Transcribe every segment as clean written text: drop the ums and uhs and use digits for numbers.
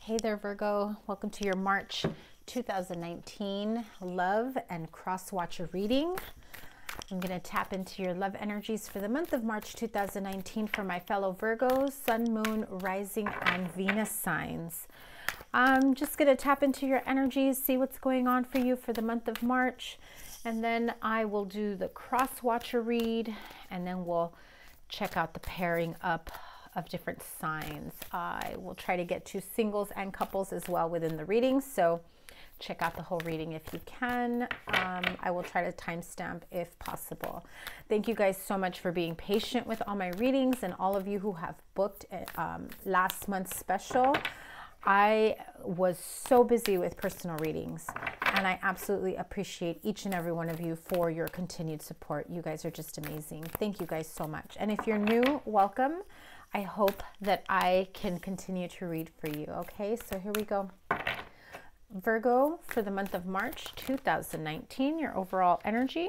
Hey there, Virgo. Welcome to your March 2019 love and Crosswatcher reading. I'm going to tap into your love energies for the month of March 2019 for my fellow Virgos, Sun, Moon, Rising, and Venus signs. I'm just going to tap into your energies, see what's going on for you for the month of March, and then I will do the Crosswatcher read, and then we'll check out the pairing up of different signs. I will try to get to singles and couples as well within the reading, so check out the whole reading if you can. I will try to timestamp if possible. Thank you guys so much for being patient with all my readings, and all of you who have booked last month's special. I was so busy with personal readings, and I absolutely appreciate each and every one of you for your continued support. You guys are just amazing. Thank you guys so much. And if you're new, welcome. I hope that I can continue to read for you. Okay, so here we go. Virgo, for the month of March 2019, your overall energy.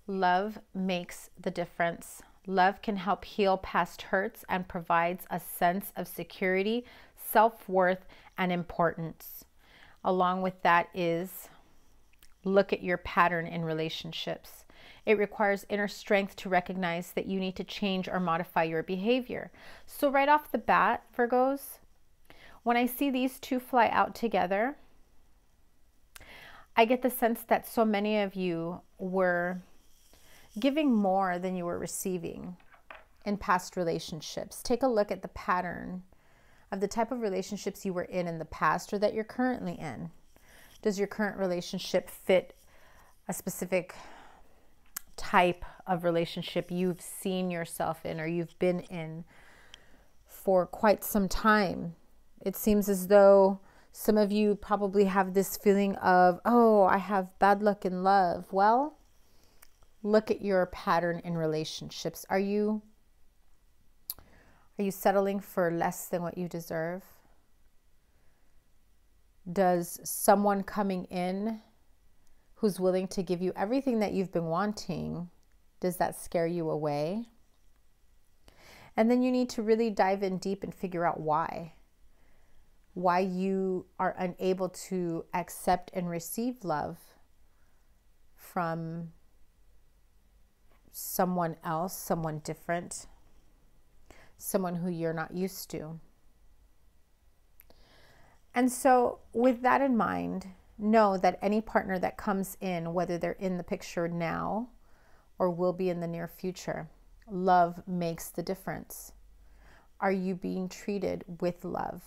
Love makes the difference. Love can help heal past hurts and provides a sense of security, self-worth, and importance. Along with that is, look at your pattern in relationships. It requires inner strength to recognize that you need to change or modify your behavior. So right off the bat, Virgos, when I see these two fly out together, I get the sense that so many of you were giving more than you were receiving in past relationships. Take a look at the pattern of the type of relationships you were in the past or that you're currently in. Does your current relationship fit a specific type of relationship you've seen yourself in or you've been in for quite some time? It seems as though some of you probably have this feeling of, oh, I have bad luck in love. Well, look at your pattern in relationships. Are you settling for less than what you deserve? Does someone coming in who's willing to give you everything that you've been wanting, does that scare you away? And then you need to really dive in deep and figure out why you are unable to accept and receive love from someone else, someone different, someone who you're not used to. And so with that in mind, know that any partner that comes in, whether they're in the picture now or will be in the near future, love makes the difference. Are you being treated with love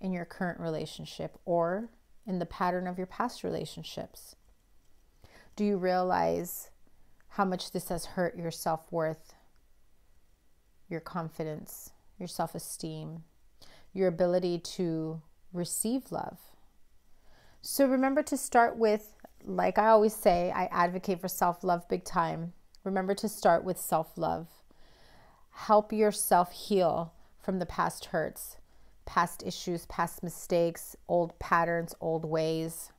in your current relationship or in the pattern of your past relationships? Do you realize how much this has hurt your self-worth, your confidence, your self-esteem, your ability to receive love? So remember to start with, like I always say, I advocate for self-love big time. Remember to start with self-love. Help yourself heal from the past hurts, past issues, past mistakes, old patterns, old ways.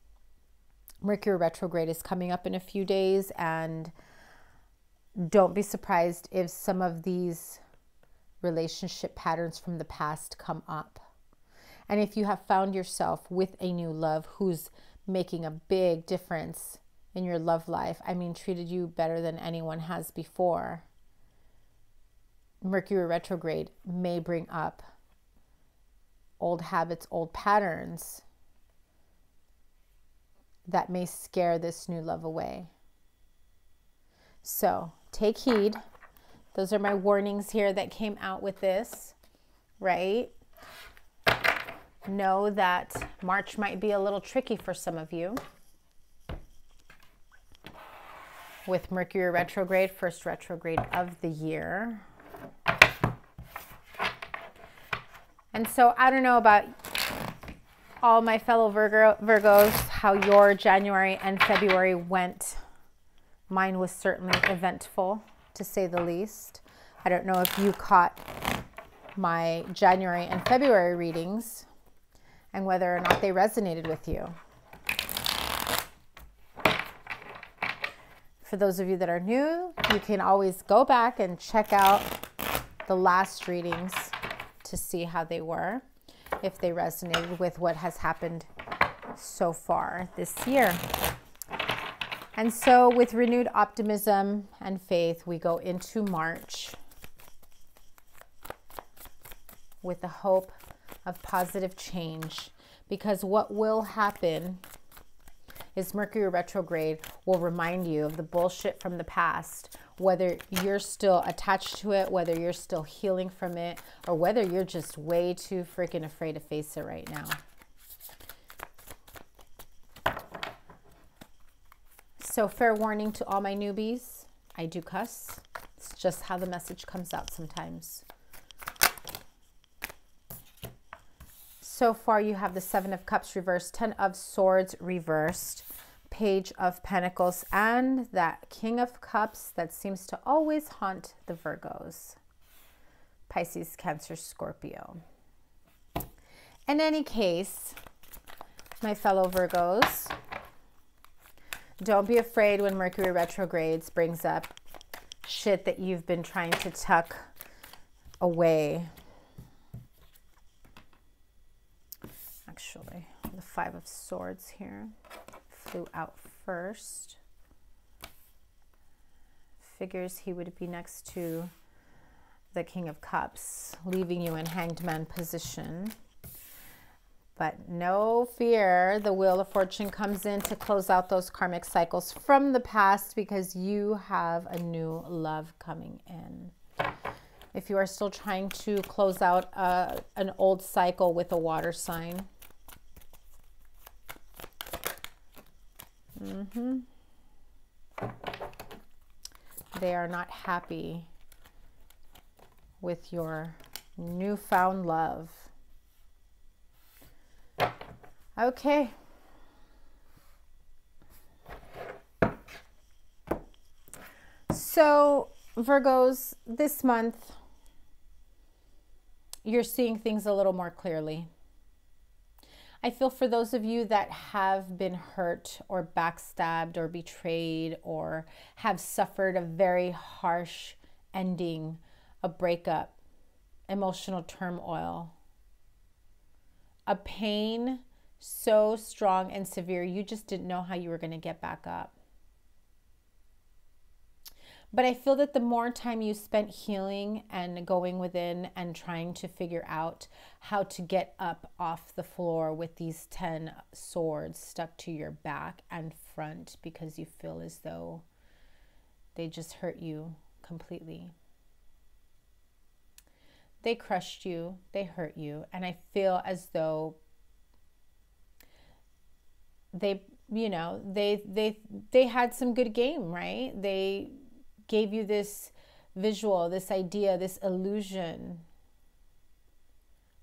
Mercury retrograde is coming up in a few days, and don't be surprised if some of these relationship patterns from the past come up. And if you have found yourself with a new love who's making a big difference in your love life, I mean, treated you better than anyone has before, Mercury retrograde may bring up old habits, old patterns that may scare this new love away. So take heed. Those are my warnings here that came out with this, right? Know that March might be a little tricky for some of you with Mercury retrograde, first retrograde of the year. And so I don't know about all my fellow Virgos, how your January and February went. Mine was certainly eventful, to say the least. I don't know if you caught my January and February readings and whether or not they resonated with you. For those of you that are new, you can always go back and check out the last readings to see how they were, if they resonated with what has happened so far this year. And so with renewed optimism and faith, we go into March with the hope of positive change, because what will happen is Mercury retrograde will remind you of the bullshit from the past, whether you're still attached to it, whether you're still healing from it, or whether you're just way too freaking afraid to face it right now. So fair warning to all my newbies, I do cuss. It's just how the message comes out sometimes. So far you have the Seven of Cups reversed, Ten of Swords reversed, Page of Pentacles, and that King of Cups that seems to always haunt the Virgos. Pisces, Cancer, Scorpio. In any case, my fellow Virgos, don't be afraid when Mercury retrogrades brings up shit that you've been trying to tuck away. Actually, the Five of Swords here flew out first. Figures he would be next to the King of Cups, leaving you in Hanged Man position. But no fear, the Wheel of Fortune comes in to close out those karmic cycles from the past, because you have a new love coming in. If you are still trying to close out an old cycle with a water sign, they are not happy with your newfound love. Okay. So Virgos, this month, you're seeing things a little more clearly. I feel for those of you that have been hurt or backstabbed or betrayed or have suffered a very harsh ending, a breakup, emotional turmoil, a pain so strong and severe you just didn't know how you were going to get back up. But I feel that the more time you spent healing and going within and trying to figure out how to get up off the floor with these 10 swords stuck to your back and front, because you feel as though they just hurt you completely. They crushed you, they hurt you, and I feel as though they, you know, they had some good game, right? They gave you this visual, this idea, this illusion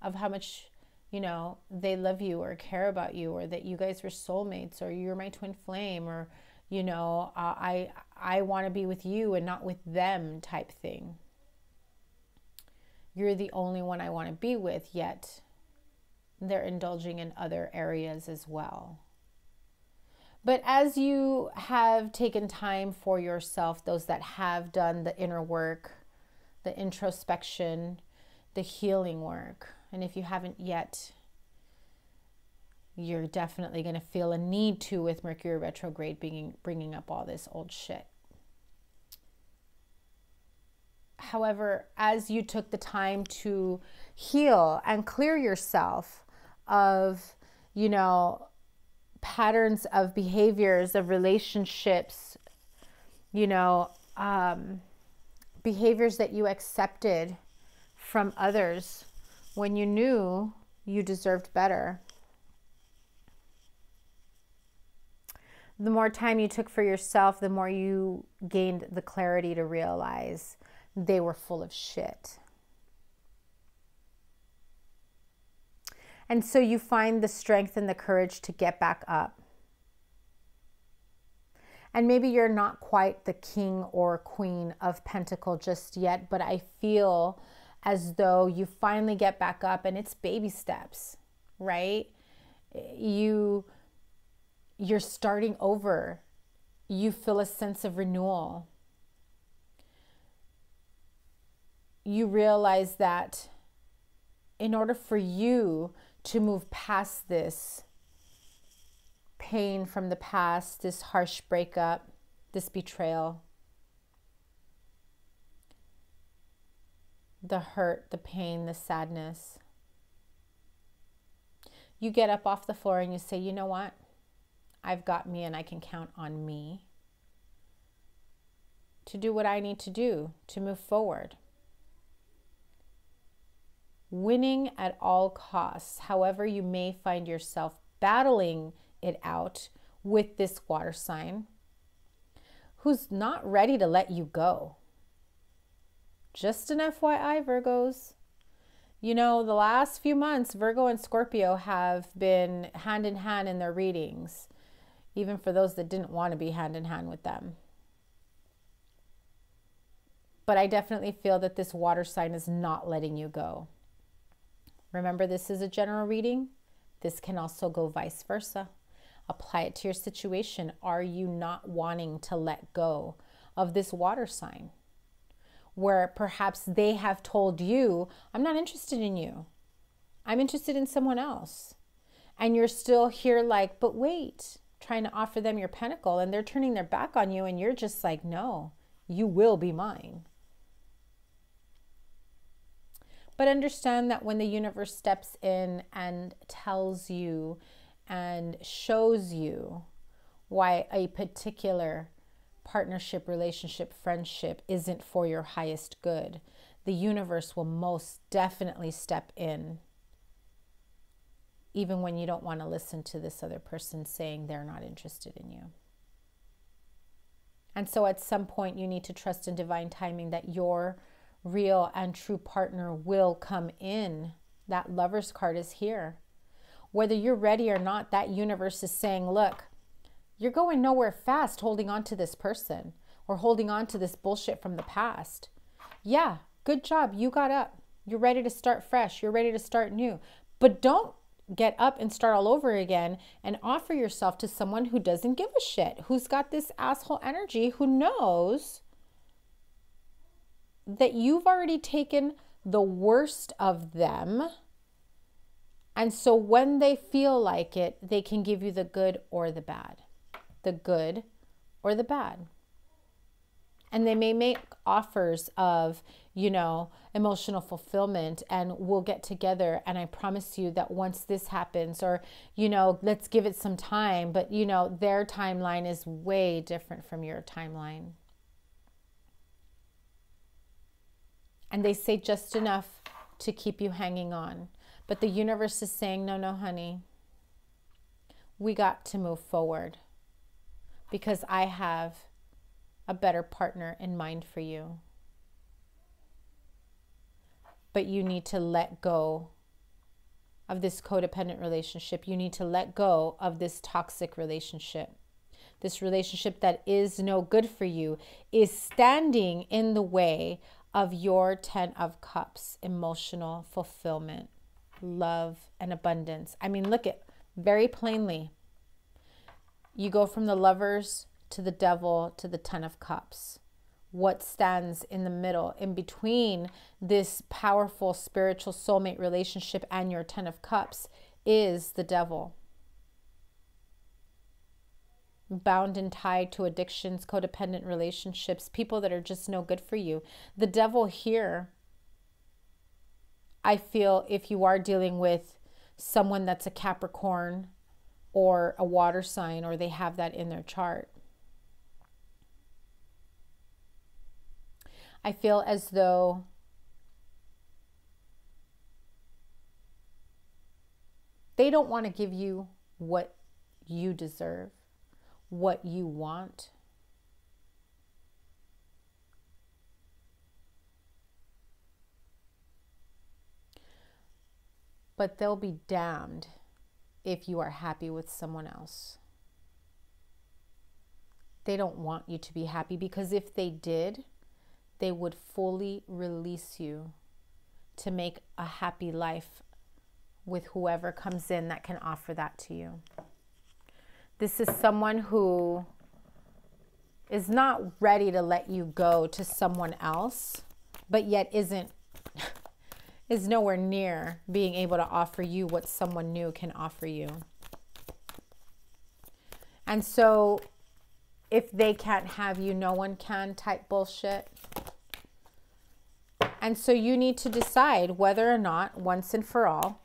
of how much, you know, they love you or care about you, or that you guys were soulmates, or you're my twin flame, or, you know, I want to be with you and not with them type thing. You're the only one I want to be with, yet they're indulging in other areas as well. But as you have taken time for yourself, those that have done the inner work, the introspection, the healing work, and if you haven't yet, you're definitely going to feel a need to with Mercury retrograde bringing up all this old shit. However, as you took the time to heal and clear yourself of, you know, patterns of behaviors, of relationships, you know, behaviors that you accepted from others when you knew you deserved better. The more time you took for yourself, the more you gained the clarity to realize they were full of shit. And so you find the strength and the courage to get back up. And maybe you're not quite the king or queen of Pentacles just yet, but I feel as though you finally get back up, and it's baby steps, right? You're starting over. You feel a sense of renewal. You realize that in order for you to move past this pain from the past, this harsh breakup, this betrayal, the hurt, the pain, the sadness, you get up off the floor and you say, you know what? I've got me and I can count on me to do what I need to do to move forward. Winning at all costs, however you may find yourself battling it out with this water sign who's not ready to let you go. Just an FYI, Virgos. You know, the last few months, Virgo and Scorpio have been hand in hand in their readings, even for those that didn't want to be hand in hand with them. But I definitely feel that this water sign is not letting you go. Remember, this is a general reading. This can also go vice versa. Apply it to your situation. Are you not wanting to let go of this water sign? Where perhaps they have told you, I'm not interested in you. I'm interested in someone else. And you're still here like, but wait, trying to offer them your pentacle and they're turning their back on you and you're just like, no, you will be mine. But understand that when the universe steps in and tells you and shows you why a particular partnership, relationship, friendship isn't for your highest good, the universe will most definitely step in, even when you don't want to listen to this other person saying they're not interested in you. And so at some point you need to trust in divine timing that your real and true partner will come in. That Lover's card is here. Whether you're ready or not, that universe is saying, look, you're going nowhere fast holding on to this person or holding on to this bullshit from the past. Yeah, good job. You got up. You're ready to start fresh. You're ready to start new. But don't get up and start all over again and offer yourself to someone who doesn't give a shit, who's got this asshole energy, who knows that you've already taken the worst of them. And so when they feel like it, they can give you the good or the bad. The good or the bad. And they may make offers of, you know, emotional fulfillment and we'll get together and I promise you that once this happens, or, you know, let's give it some time. But, you know, their timeline is way different from your timeline. And they say just enough to keep you hanging on. But the universe is saying, no, no, honey, we got to move forward because I have a better partner in mind for you. But you need to let go of this codependent relationship. You need to let go of this toxic relationship. This relationship that is no good for you is standing in the way of your 10 of Cups, emotional fulfillment, love, and abundance. I mean, look at very plainly. You go from the Lovers to the Devil to the 10 of Cups. What stands in the middle, in between this powerful spiritual soulmate relationship and your 10 of Cups, is the Devil. Bound and tied to addictions, codependent relationships, people that are just no good for you. The Devil here, I feel, if you are dealing with someone that's a Capricorn or a water sign, or they have that in their chart, I feel as though they don't want to give you what you deserve, what you want. But they'll be damned if you are happy with someone else. They don't want you to be happy, because if they did, they would fully release you to make a happy life with whoever comes in that can offer that to you. This is someone who is not ready to let you go to someone else, but yet isn't is nowhere near being able to offer you what someone new can offer you. And so if they can't have you, no one can type bullshit. And so you need to decide whether or not, once and for all,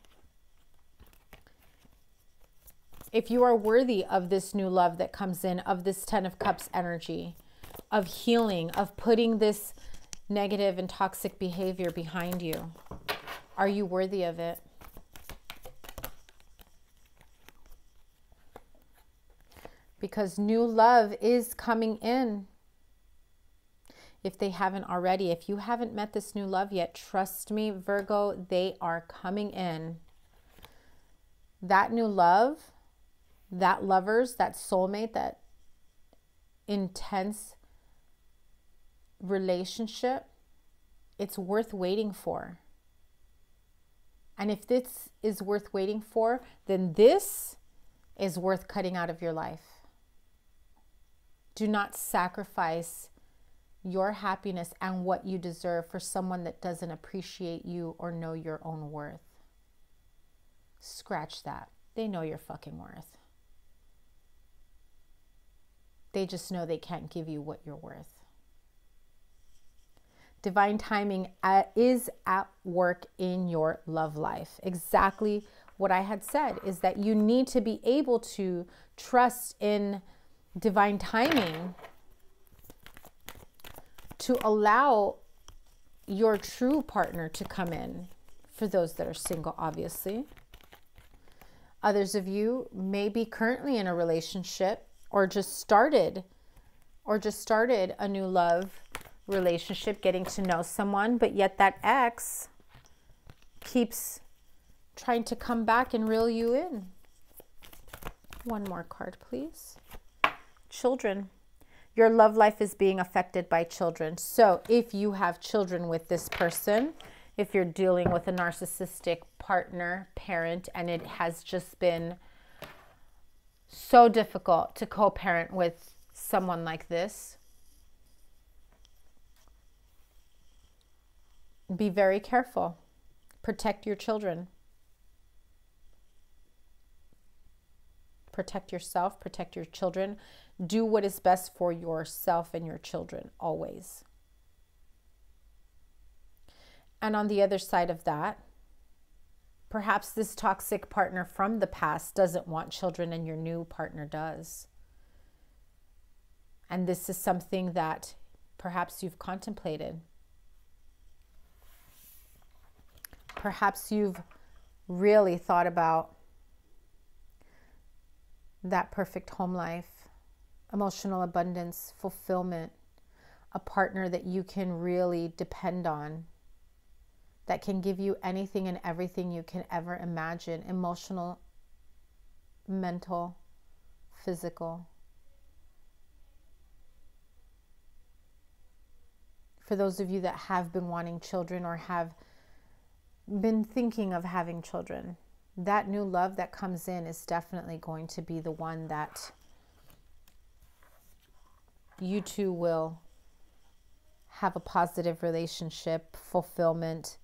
if you are worthy of this new love that comes in, of this 10 of Cups energy, of healing, of putting this negative and toxic behavior behind you. Are you worthy of it? Because new love is coming in. If they haven't already, if you haven't met this new love yet, trust me, Virgo, they are coming in. That new love, that lovers, that soulmate, that intense relationship, it's worth waiting for. And if this is worth waiting for, then this is worth cutting out of your life. Do not sacrifice your happiness and what you deserve for someone that doesn't appreciate you or know your own worth. Scratch that. They know your fucking worth. They just know they can't give you what you're worth. Divine timing is at work in your love life. Exactly what I had said is that you need to be able to trust in divine timing to allow your true partner to come in. For those that are single, obviously. Others of you may be currently in a relationship or just started a new love relationship, getting to know someone, but yet that ex keeps trying to come back and reel you in. One more card, please. Children. Your love life is being affected by children. So if you have children with this person, if you're dealing with a narcissistic partner, parent, and it has just been so difficult to co-parent with someone like this, be very careful. Protect your children. Protect yourself, protect your children. Do what is best for yourself and your children, always. And on the other side of that, perhaps this toxic partner from the past doesn't want children and your new partner does. And this is something that perhaps you've contemplated. Perhaps you've really thought about that perfect home life, emotional abundance, fulfillment, a partner that you can really depend on, that can give you anything and everything you can ever imagine, emotional, mental, physical. For those of you that have been wanting children or have been thinking of having children, that new love that comes in is definitely going to be the one that you two will have a positive relationship, fulfillment,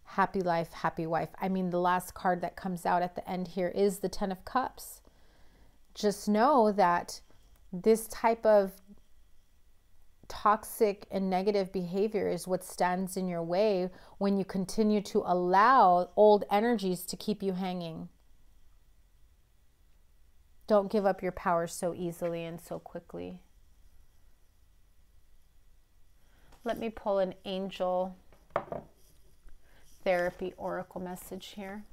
happy life, happy wife. I mean, the last card that comes out at the end here is the 10 of Cups. Just know that this type of toxic and negative behavior is what stands in your way when you continue to allow old energies to keep you hanging. Don't give up your power so easily and so quickly. Let me pull an angel therapy oracle message here.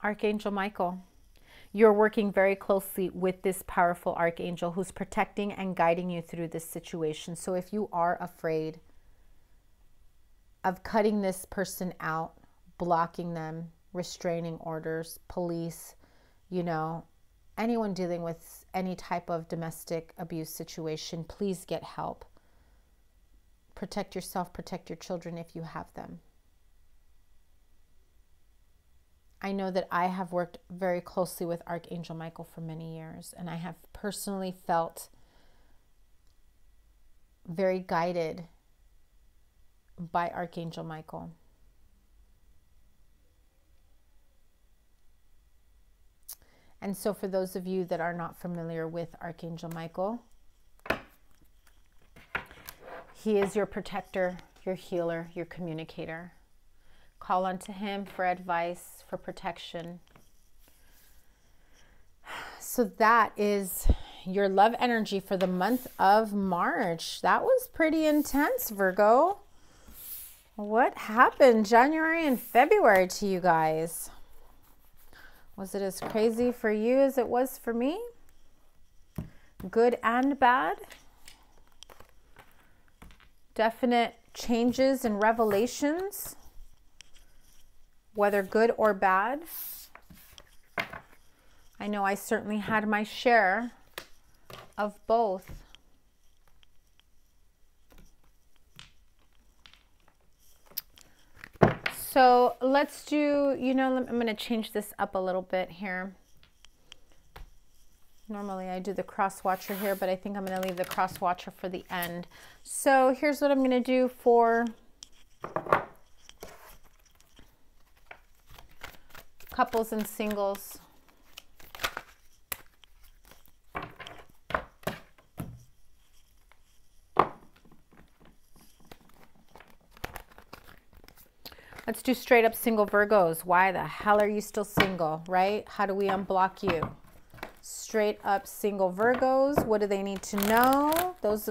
Archangel Michael, you're working very closely with this powerful archangel who's protecting and guiding you through this situation. So if you are afraid of cutting this person out, blocking them, restraining orders, police, you know, anyone dealing with any type of domestic abuse situation, please get help. Protect yourself, protect your children if you have them. I know that I have worked very closely with Archangel Michael for many years, and I have personally felt very guided by Archangel Michael. And so for those of you that are not familiar with Archangel Michael, he is your protector, your healer, your communicator. Call unto him for advice, for protection. So that is your love energy for the month of March. That was pretty intense, Virgo. What happened January and February to you guys? Was it as crazy for you as it was for me? Good and bad? Definite changes and revelations, whether good or bad. I know I certainly had my share of both. So let's do, I'm going to change this up a little bit here. Normally I do the Crosswatcher here, but I think I'm going to leave the Crosswatcher for the end. So here's what I'm going to do for couples and singles. Let's do straight up single Virgos. Why the hell are you still single, right? How do we unblock you? Straight up single Virgos. What do they need to know? Those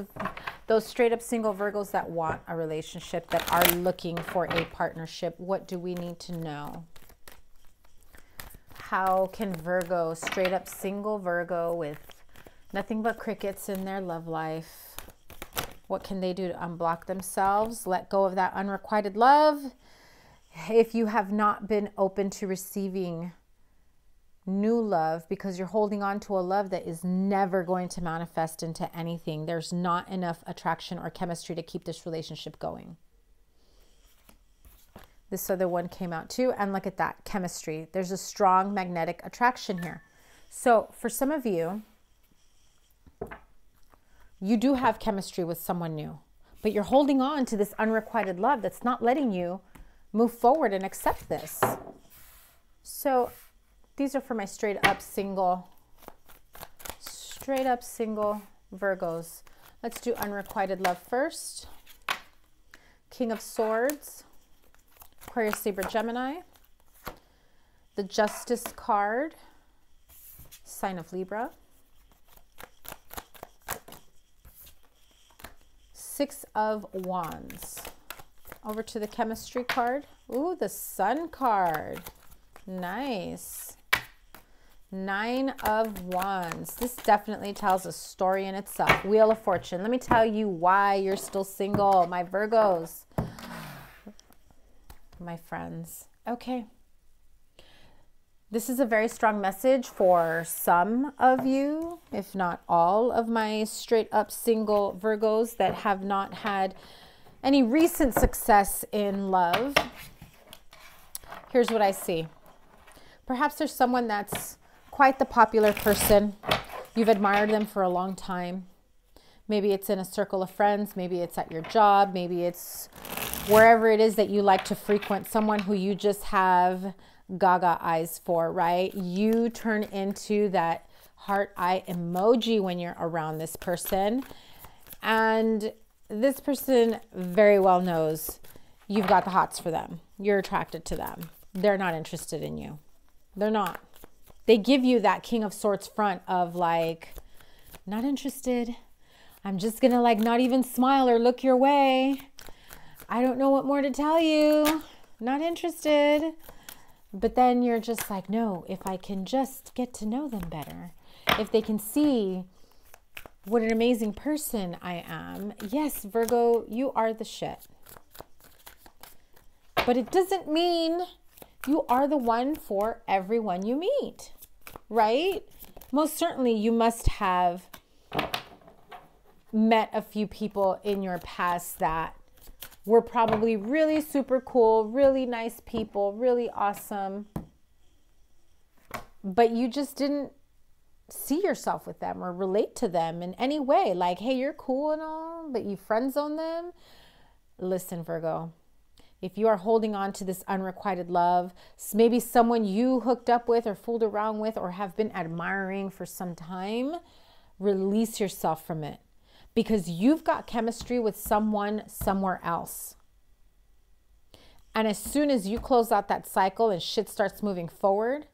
straight up single Virgos that want a relationship, that are looking for a partnership. What do we need to know? How can Virgo, straight up single Virgo with nothing but crickets in their love life, what can they do to unblock themselves? Let go of that unrequited love. If you have not been open to receiving new love because you're holding on to a love that is never going to manifest into anything, there's not enough attraction or chemistry to keep this relationship going. This other one came out too, and look at that, chemistry. There's a strong magnetic attraction here. So for some of you, you do have chemistry with someone new, but you're holding on to this unrequited love that's not letting you move forward and accept this. So these are for my straight up single Virgos. Let's do unrequited love first. King of Swords, Aquarius, Libra, Gemini. The Justice card, sign of Libra. Six of Wands. Over to the chemistry card. Ooh, the Sun card. Nice. Nine of Wands. This definitely tells a story in itself. Wheel of Fortune. Let me tell you why you're still single, my Virgos. My friends. Okay. This is a very strong message for some of you, if not all of my straight up single Virgos that have not had any recent success in love. Here's what I see. Perhaps there's someone that's quite the popular person. You've admired them for a long time. Maybe it's in a circle of friends. Maybe it's at your job. Maybe it's wherever it is that you like to frequent. Someone who you just have gaga eyes for, right? You turn into that heart eye emoji when you're around this person. And this person very well knows you've got the hots for them. You're attracted to them. They're not interested in you. They're not. They give you that King of Swords front of like, not interested. I'm just gonna like not even smile or look your way. I don't know what more to tell you. Not interested. But then you're just like, no, if I can just get to know them better, if they can see what an amazing person I am. Yes, Virgo, you are the shit. But it doesn't mean you are the one for everyone you meet, right? Most certainly you must have met a few people in your past that were probably really super cool, really nice people, really awesome. but you just didn't see yourself with them or relate to them in any way. Like, hey, you're cool and all, but you friend zone them. Listen, Virgo, if you are holding on to this unrequited love, maybe someone you hooked up with or fooled around with or have been admiring for some time, release yourself from it, because you've got chemistry with someone somewhere else. And as soon as you close out that cycle and shit starts moving forward,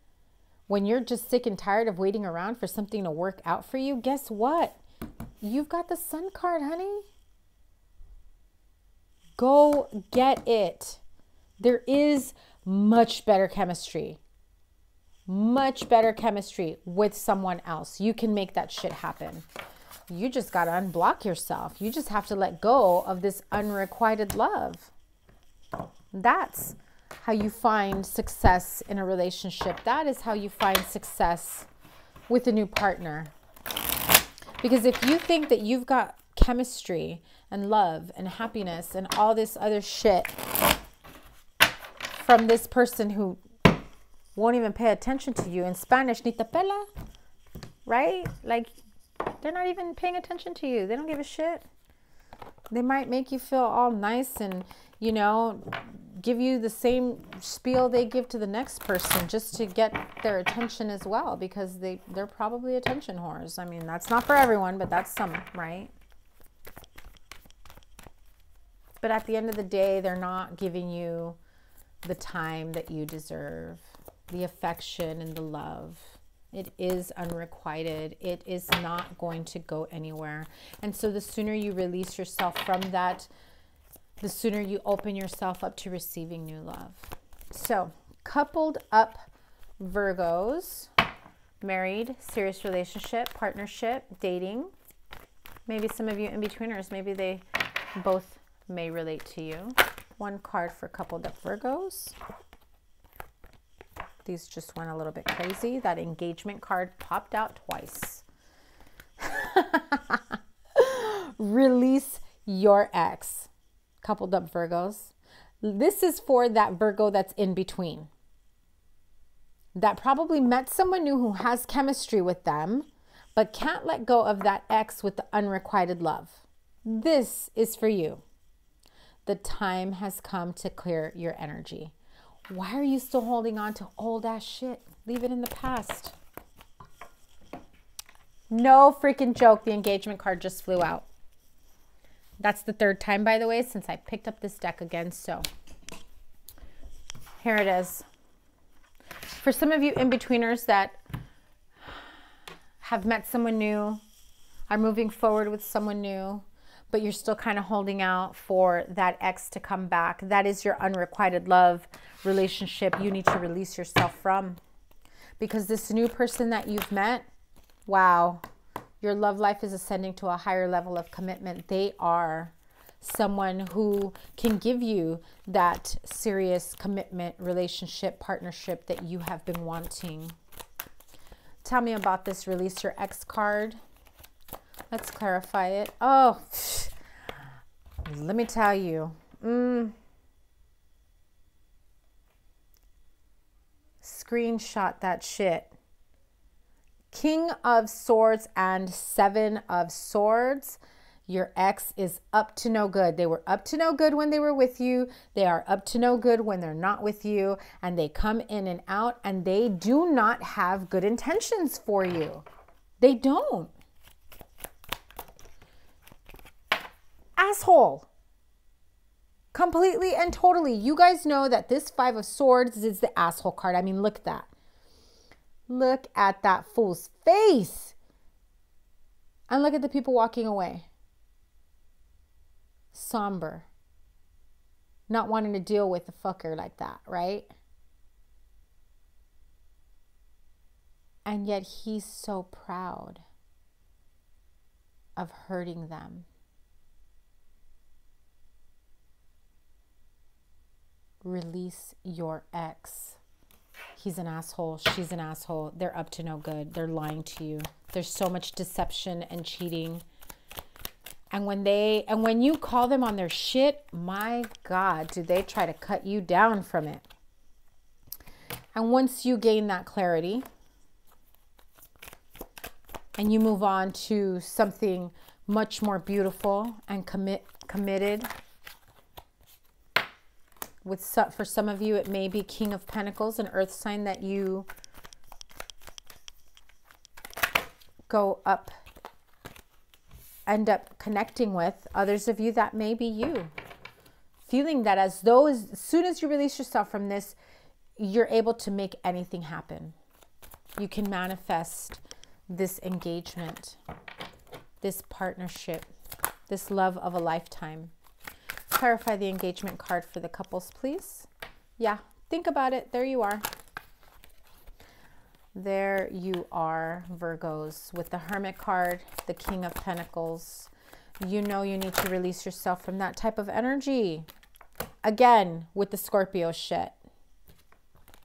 when you're just sick and tired of waiting around for something to work out for you, guess what? You've got the Sun card, honey. Go get it. There is much better chemistry. Much better chemistry with someone else. You can make that shit happen. You just got to unblock yourself. You just have to let go of this unrequited love. That's how you find success in a relationship. That is how you find success with a new partner. Because if you think that you've got chemistry and love and happiness and all this other shit from this person who won't even pay attention to you, in Spanish, ni te pela, right? Like, they're not even paying attention to you. They don't give a shit. They might make you feel all nice and, you know, give you the same spiel they give to the next person just to get their attention as well, because they're probably attention whores. I mean, that's not for everyone, but that's some, right? But at the end of the day, they're not giving you the time that you deserve, the affection and the love. It is unrequited. It is not going to go anywhere. And so the sooner you release yourself from that, the sooner you open yourself up to receiving new love. So, coupled up Virgos, married, serious relationship, partnership, dating. Maybe some of you in-betweeners, maybe they both may relate to you. One card for coupled up Virgos. These just went a little bit crazy. That engagement card popped out twice. Release your ex. Coupled up Virgos. This is for that Virgo that's in between. That probably met someone new who has chemistry with them, but can't let go of that ex with the unrequited love. This is for you. The time has come to clear your energy. Why are you still holding on to old ass shit? Leave it in the past. No freaking joke. The engagement card just flew out. That's the third time, by the way, since I picked up this deck again. So here it is. For some of you in-betweeners that have met someone new, are moving forward with someone new, but you're still kind of holding out for that ex to come back. That is your unrequited love relationship you need to release yourself from. Because this new person that you've met, wow, your love life is ascending to a higher level of commitment. They are someone who can give you that serious commitment, relationship, partnership that you have been wanting. Tell me about this release your ex card. Let's clarify it. Oh, let me tell you. Screenshot that shit. King of Swords and Seven of Swords. Your ex is up to no good. They were up to no good when they were with you. They are up to no good when they're not with you. And they come in and out, and they do not have good intentions for you. They don't. Asshole. Completely and totally. You guys know that this Five of Swords is the asshole card. I mean, look at that. Look at that fool's face. And look at the people walking away. Somber. Not wanting to deal with a fucker like that, right? And yet he's so proud of hurting them. Release your ex. He's an asshole. She's an asshole. They're up to no good. They're lying to you. There's so much deception and cheating. And when you call them on their shit, my God, do they try to cut you down from it. And once you gain that clarity, and you move on to something much more beautiful and committed. For some of you, it may be King of Pentacles, an earth sign that you end up connecting with. Others of you, that may be you. Feeling that as soon as you release yourself from this, you're able to make anything happen. You can manifest this engagement, this partnership, this love of a lifetime. Clarify the engagement card for the couples, please. Yeah, think about it. There you are. There you are, Virgos, with the Hermit card, the King of Pentacles. You know you need to release yourself from that type of energy. Again, with the Scorpio shit.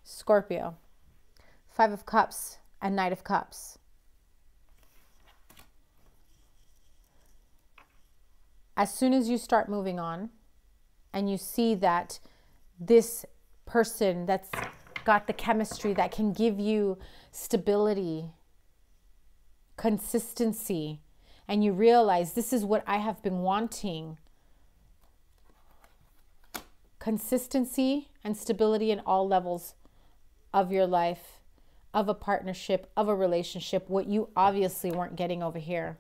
Scorpio. 5 of Cups and Knight of Cups. As soon as you start moving on and you see that this person that's got the chemistry that can give you stability, consistency, and you realize this is what I have been wanting. Consistency and stability in all levels of your life, of a partnership, of a relationship, what you obviously weren't getting over here.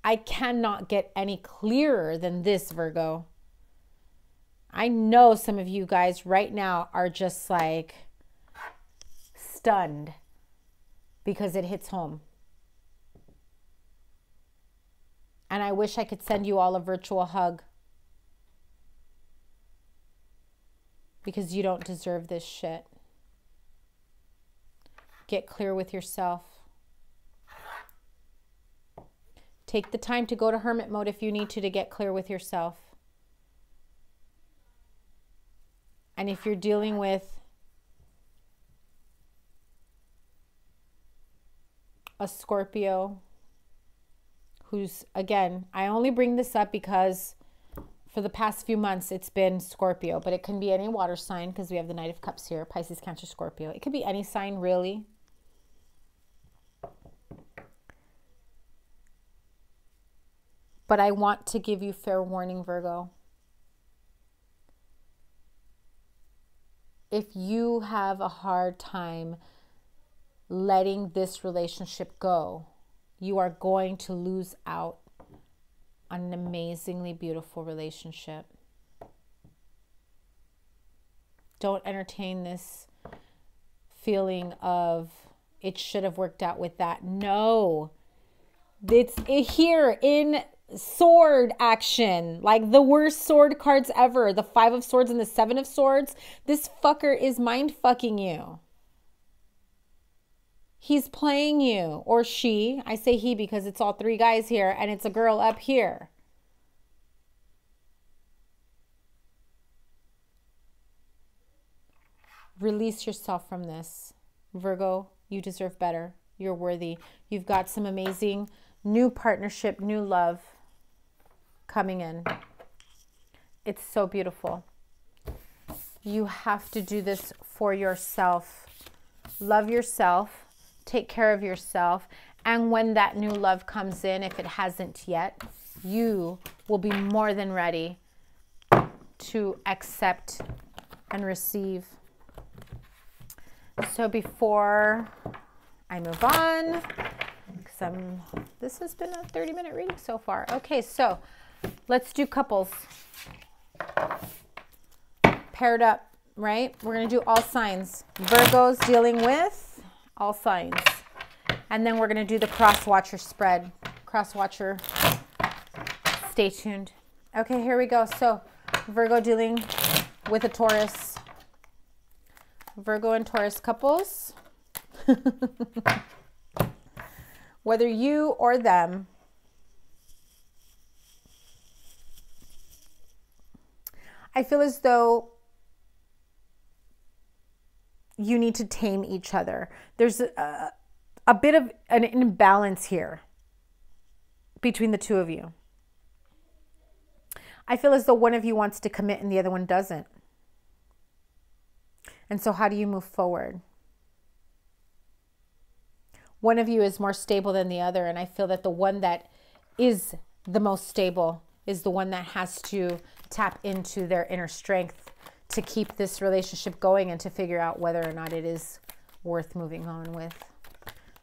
I cannot get any clearer than this, Virgo. I know some of you guys right now are just like stunned because it hits home. And I wish I could send you all a virtual hug because you don't deserve this shit. Get clear with yourself. Take the time to go to hermit mode if you need to get clear with yourself. And if you're dealing with a Scorpio who's, again, I only bring this up because for the past few months it's been Scorpio, but it can be any water sign because we have the Knight of Cups here, Pisces, Cancer, Scorpio. It could be any sign, really. But I want to give you fair warning, Virgo. If you have a hard time letting this relationship go, you are going to lose out on an amazingly beautiful relationship. Don't entertain this feeling of it should have worked out with that. No, it's here in sword action, like the worst sword cards ever, the 5 of Swords and the 7 of Swords. This fucker is mind fucking you. He's playing you, or she. I say he because it's all 3 guys here and it's a girl up here. Release yourself from this, Virgo. You deserve better. You're worthy. You've got some amazing new partnership, new love coming in. It's so beautiful. You have to do this for yourself. Love yourself. Take care of yourself. And when that new love comes in, if it hasn't yet, you will be more than ready to accept and receive. So before I move on, because this has been a 30-minute reading so far. Okay, so let's do couples. Paired up, right? We're going to do all signs. Virgo's dealing with all signs. And then we're going to do the Crosswatcher spread. Crosswatcher, stay tuned. Okay, here we go. So Virgo dealing with a Taurus. Virgo and Taurus couples. Whether you or them, I feel as though you need to tame each other. There's a bit of an imbalance here between the two of you. I feel as though one of you wants to commit and the other one doesn't. And so how do you move forward? One of you is more stable than the other, and I feel that the one that is the most stable is the one that has to tap into their inner strength to keep this relationship going and to figure out whether or not it is worth moving on with.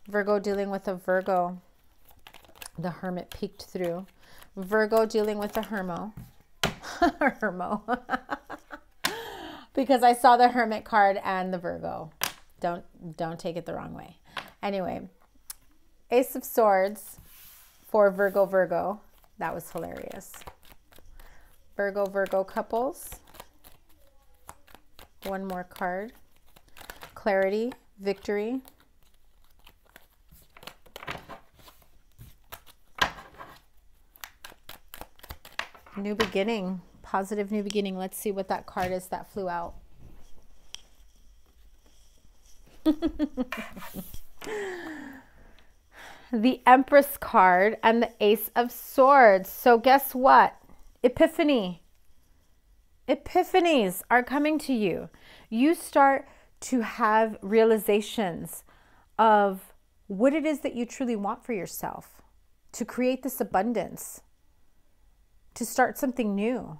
Virgo dealing with a Virgo. The Hermit peeked through. Virgo dealing with the Hermo. Hermo. Because I saw the Hermit card and the Virgo. Don't take it the wrong way. Anyway, Ace of Swords for Virgo, Virgo. That was hilarious. Virgo, Virgo couples. One more card. Clarity, victory. New beginning, positive new beginning. Let's see what that card is that flew out. The Empress card and the Ace of Swords. So guess what? Epiphany. Epiphanies are coming to you. You start to have realizations of what it is that you truly want for yourself, to create this abundance, to start something new,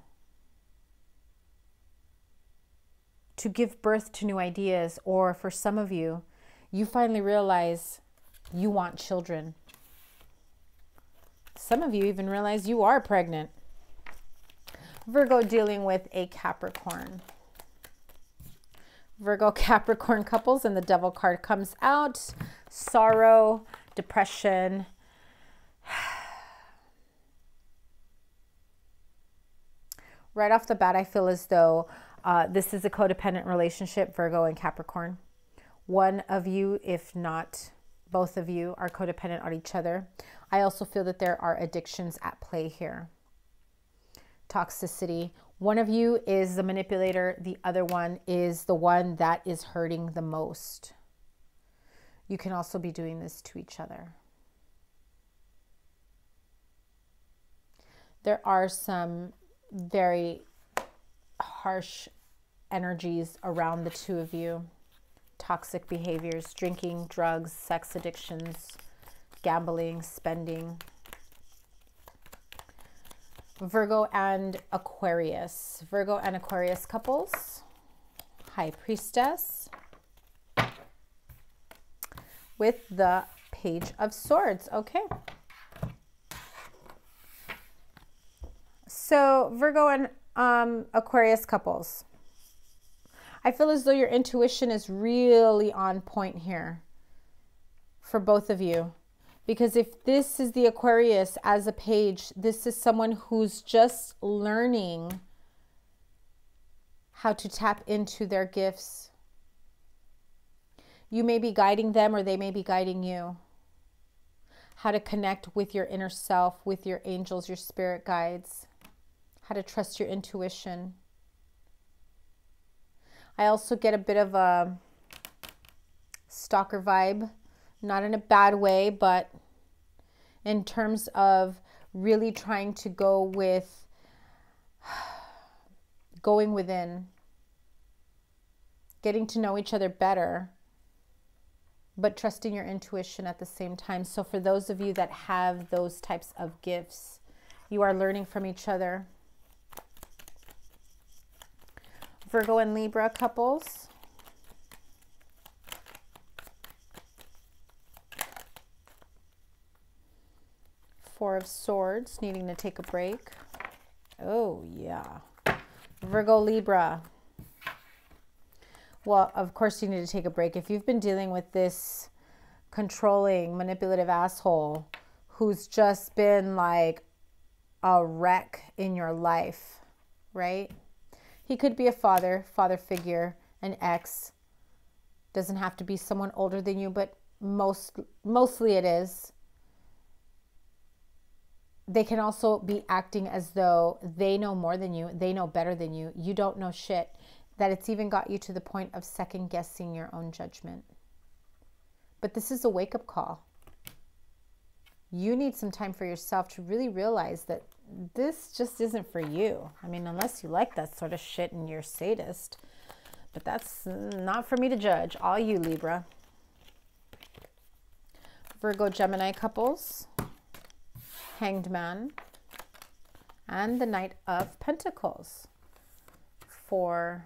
to give birth to new ideas. Or for some of you, you finally realize you want children. Some of you even realize you are pregnant. Virgo dealing with a Capricorn. Virgo Capricorn couples, and the Devil card comes out. Sorrow, depression. Right off the bat, I feel as though this is a codependent relationship, Virgo and Capricorn. One of you, if not both of you, are codependent on each other. I also feel that there are addictions at play here. Toxicity. One of you is the manipulator. The other one is the one that is hurting the most. You can also be doing this to each other. There are some very harsh energies around the two of you. Toxic behaviors, drinking, drugs, sex addictions, gambling, spending. Virgo and Aquarius. Virgo and Aquarius couples. High Priestess. With the Page of Swords. Okay. So Virgo and Aquarius couples. I feel as though your intuition is really on point here for both of you. Because if this is the Aquarius as a page, this is someone who's just learning how to tap into their gifts. You may be guiding them, or they may be guiding you. How to connect with your inner self, with your angels, your spirit guides. How to trust your intuition. I also get a bit of a stalker vibe. Not in a bad way, but in terms of really trying to go with going within, getting to know each other better, but trusting your intuition at the same time. So for those of you that have those types of gifts, you are learning from each other. Virgo and Libra couples. Four of Swords, needing to take a break. Oh, yeah. Virgo, Libra. Well, of course you need to take a break. If you've been dealing with this controlling, manipulative asshole who's just been like a wreck in your life, right? He could be a father figure, an ex. Doesn't have to be someone older than you, but mostly it is. They can also be acting as though they know more than you. They know better than you. You don't know shit. That it's even got you to the point of second guessing your own judgment. But this is a wake-up call. You need some time for yourself to really realize that this just isn't for you. I mean, unless you like that sort of shit and you're a sadist. But that's not for me to judge. All you, Libra. Virgo, Gemini couples, Hanged Man, and the Knight of Pentacles for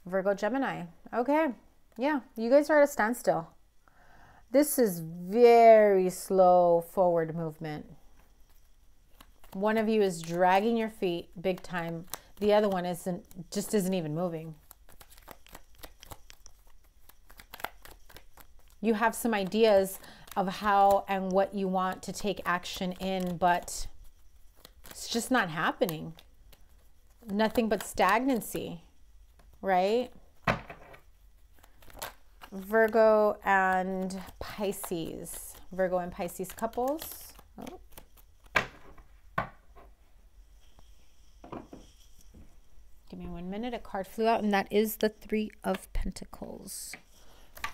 Virgo, Gemini. Okay. Yeah, you guys are at a standstill. This is very slow forward movement. One of you is dragging your feet big time. The other one isn't even moving. You have some ideas of how and what you want to take action in, but it's just not happening. Nothing but stagnancy, right? Virgo and Pisces. Virgo and Pisces couples. Oh. Give me 1 minute. A card flew out, and that is the Three of Pentacles.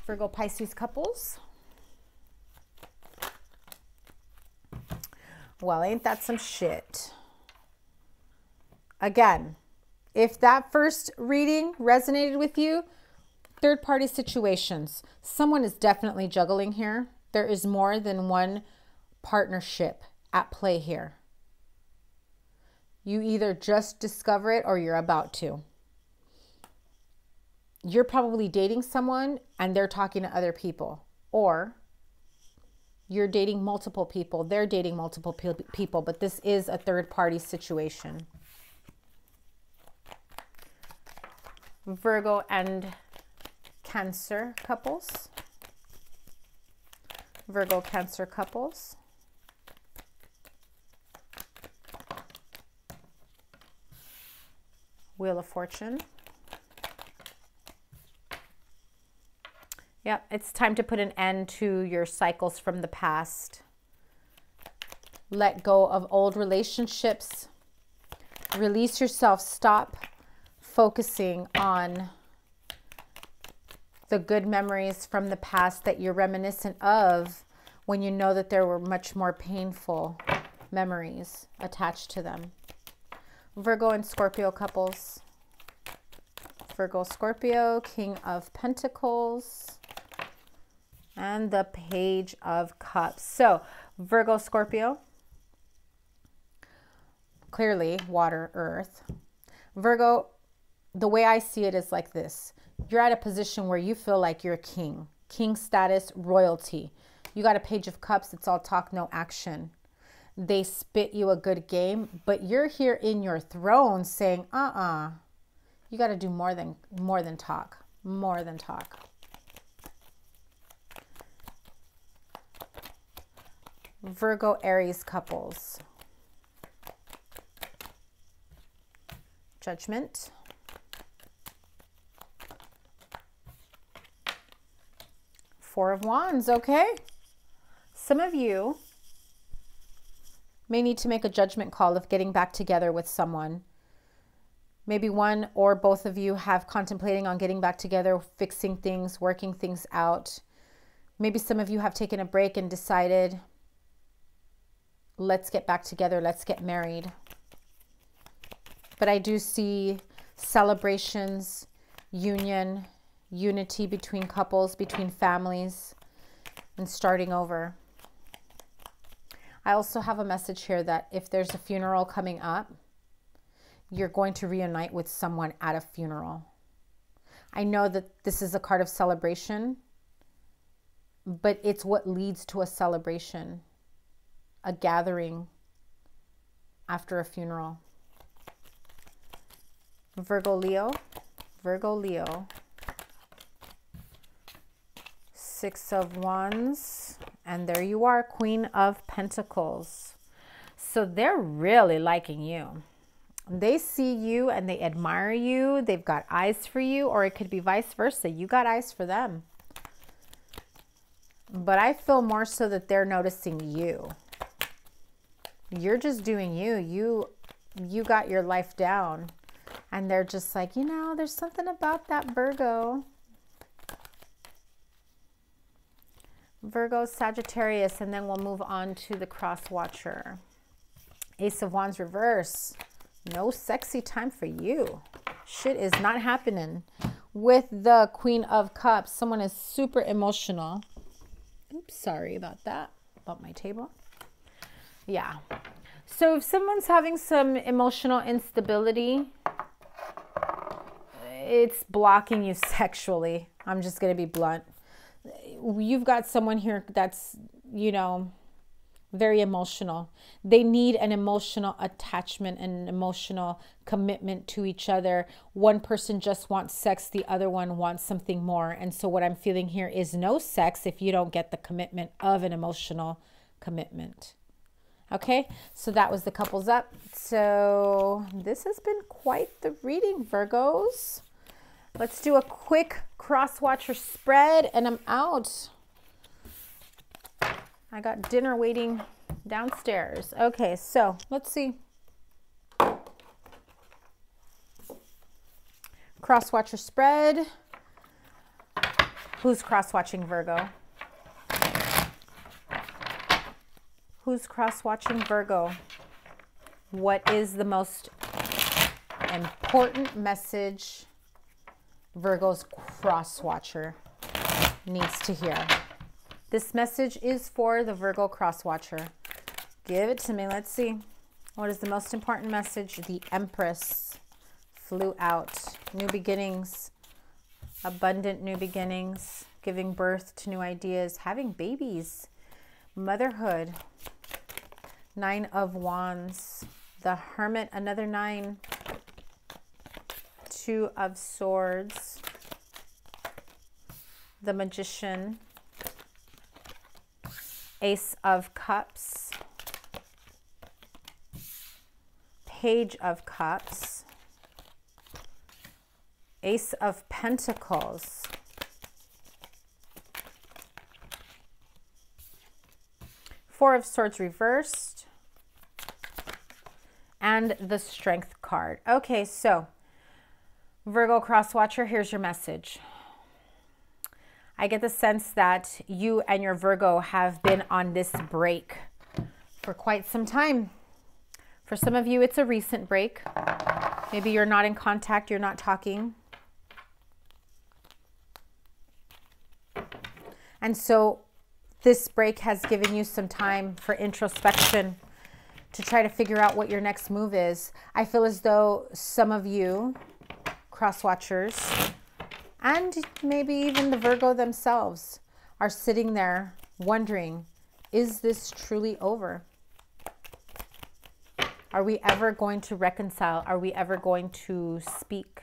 Virgo, Pisces couples. Well, ain't that some shit? Again, if that first reading resonated with you, third-party situations. Someone is definitely juggling here. There is more than one partnership at play here. You either just discover it or you're about to. You're probably dating someone and they're talking to other people. Or you're dating multiple people. They're dating multiple people. But this is a third-party situation. Virgo and Cancer couples. Virgo, Cancer couples. Wheel of Fortune. Yep, it's time to put an end to your cycles from the past. Let go of old relationships. Release yourself. Stop focusing on the good memories from the past that you're reminiscent of when you know that there were much more painful memories attached to them. Virgo and Scorpio couples. Virgo, Scorpio, King of Pentacles, and the Page of Cups. So Virgo, Scorpio, clearly water, earth. Virgo, the way I see it is like this. You're at a position where you feel like you're a king. King status, royalty. You got a Page of Cups. It's all talk, no action. They spit you a good game, but you're here in your throne saying, you got to do more than talk. More than talk. Virgo, Aries couples. Judgment. Four of Wands, okay? Some of you may need to make a judgment call of getting back together with someone. Maybe one or both of you have contemplating on getting back together, fixing things, working things out. Maybe some of you have taken a break and decided, let's get back together, let's get married. But I do see celebrations, union, unity between couples, between families, and starting over. I also have a message here that if there's a funeral coming up, you're going to reunite with someone at a funeral. I know that this is a card of celebration, but it's what leads to a celebration, a gathering after a funeral. Virgo, Leo. Virgo, Leo. Six of Wands. And there you are, Queen of Pentacles. So they're really liking you. They see you and they admire you. They've got eyes for you, or it could be vice versa. You got eyes for them. But I feel more so that they're noticing you. You're just doing you. You got your life down. And they're just like, you know, there's something about that Virgo. Virgo, Sagittarius, and then we'll move on to the Crosswatcher. Ace of Wands reverse. No sexy time for you. Shit is not happening. With the Queen of Cups, someone is super emotional. Oops, sorry about that. About my table. Yeah. So if someone's having some emotional instability, it's blocking you sexually. I'm just going to be blunt. You've got someone here that's, you know, very emotional. They need an emotional attachment and an emotional commitment to each other. One person just wants sex, the other one wants something more. And so what I'm feeling here is no sex if you don't get the commitment of an emotional commitment. Okay, so that was the couples up. So this has been quite the reading, Virgos. Let's do a quick Crosswatcher spread and I'm out. I got dinner waiting downstairs. Okay, so let's see. Crosswatcher spread. Who's cross-watching Virgo? Who's cross-watching Virgo? What is the most important message Virgo's cross-watcher needs to hear? This message is for the Virgo cross-watcher. Give it to me. Let's see. What is the most important message? The Empress flew out. New beginnings. Abundant new beginnings. Giving birth to new ideas. Having babies. Motherhood. 9 of Wands. The Hermit. Another 9. 2 of Swords. The Magician. Ace of Cups, Page of Cups, Ace of Pentacles, Four of Swords reversed, and the Strength card. Okay, so Virgo Crosswatcher, here's your message. I get the sense that you and your Virgo have been on this break for quite some time. For some of you, it's a recent break. Maybe you're not in contact, you're not talking. And so this break has given you some time for introspection to try to figure out what your next move is. I feel as though some of you, cross-watchers, and maybe even the Virgo themselves, are sitting there wondering, is this truly over? Are we ever going to reconcile? Are we ever going to speak?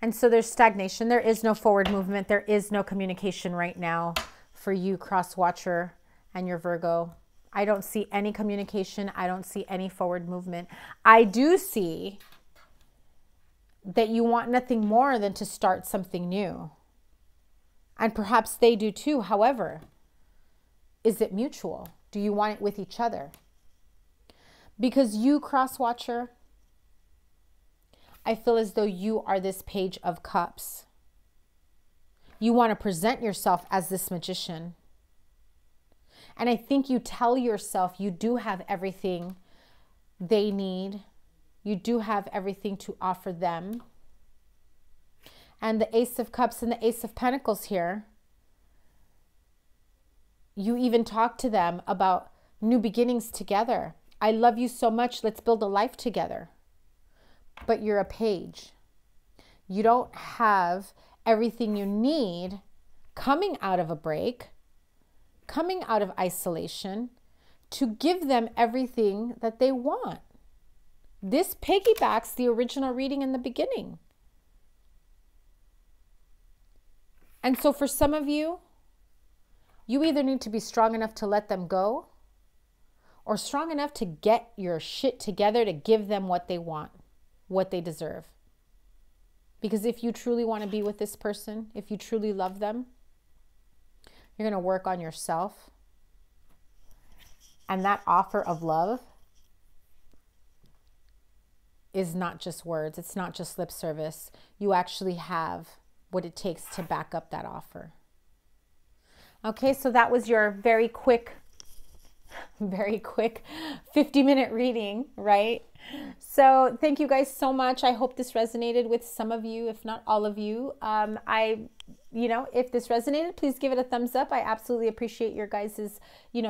And so there's stagnation. There is no forward movement. There is no communication right now for you, Crosswatcher, and your Virgo. I don't see any communication. I don't see any forward movement. I do see that you want nothing more than to start something new. And perhaps they do too. However, is it mutual? Do you want it with each other? Because you, Crosswatcher, I feel as though you are this Page of Cups. You want to present yourself as this magician. And I think you tell yourself you do have everything they need. You do have everything to offer them. And the Ace of Cups and the Ace of Pentacles here, you even talk to them about new beginnings together. I love you so much. Let's build a life together. But you're a page. You don't have everything you need coming out of a break, coming out of isolation, to give them everything that they want. This piggybacks the original reading in the beginning. And so for some of you, you either need to be strong enough to let them go or strong enough to get your shit together to give them what they want, what they deserve. Because if you truly want to be with this person, if you truly love them, you're going to work on yourself. And that offer of love is not just words. It's not just lip service. You actually have what it takes to back up that offer. Okay, so that was your very quick very quick 50-minute reading, right? So thank you guys so much. I hope this resonated with some of you, if not all of you. If this resonated, please give it a thumbs up. I absolutely appreciate your guys's,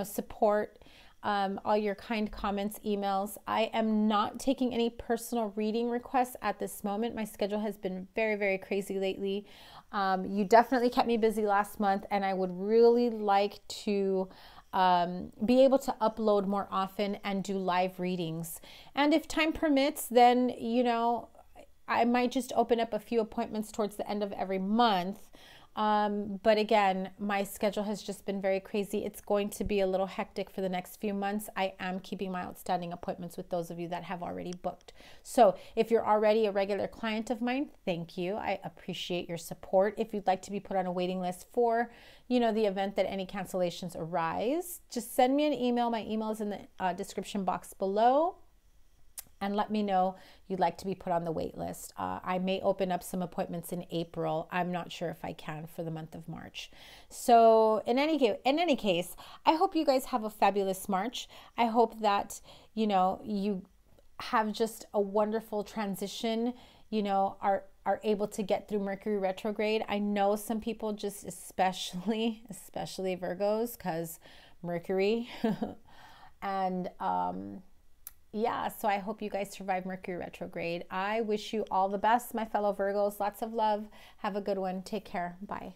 support, all your kind comments, emails. I am not taking any personal reading requests at this moment. My schedule has been very, very crazy lately. You definitely kept me busy last month, and I would really like to be able to upload more often and do live readings. And if time permits, then, I might just open up a few appointments towards the end of every month. But again, my schedule has just been very crazy. It's going to be a little hectic for the next few months. I am keeping my outstanding appointments with those of you that have already booked. So if you're already a regular client of mine, thank you. I appreciate your support. If you'd like to be put on a waiting list for, the event that any cancellations arise, just send me an email. My email is in the description box below. And let me know you'd like to be put on the wait list. I may open up some appointments in April. I'm not sure if I can for the month of March. So in any case, I hope you guys have a fabulous March. I hope that, you have just a wonderful transition, are able to get through Mercury retrograde. I know some people just especially Virgos, because Mercury and so I hope you guys survive Mercury retrograde. I wish you all the best, my fellow Virgos. Lots of love. Have a good one. Take care. Bye.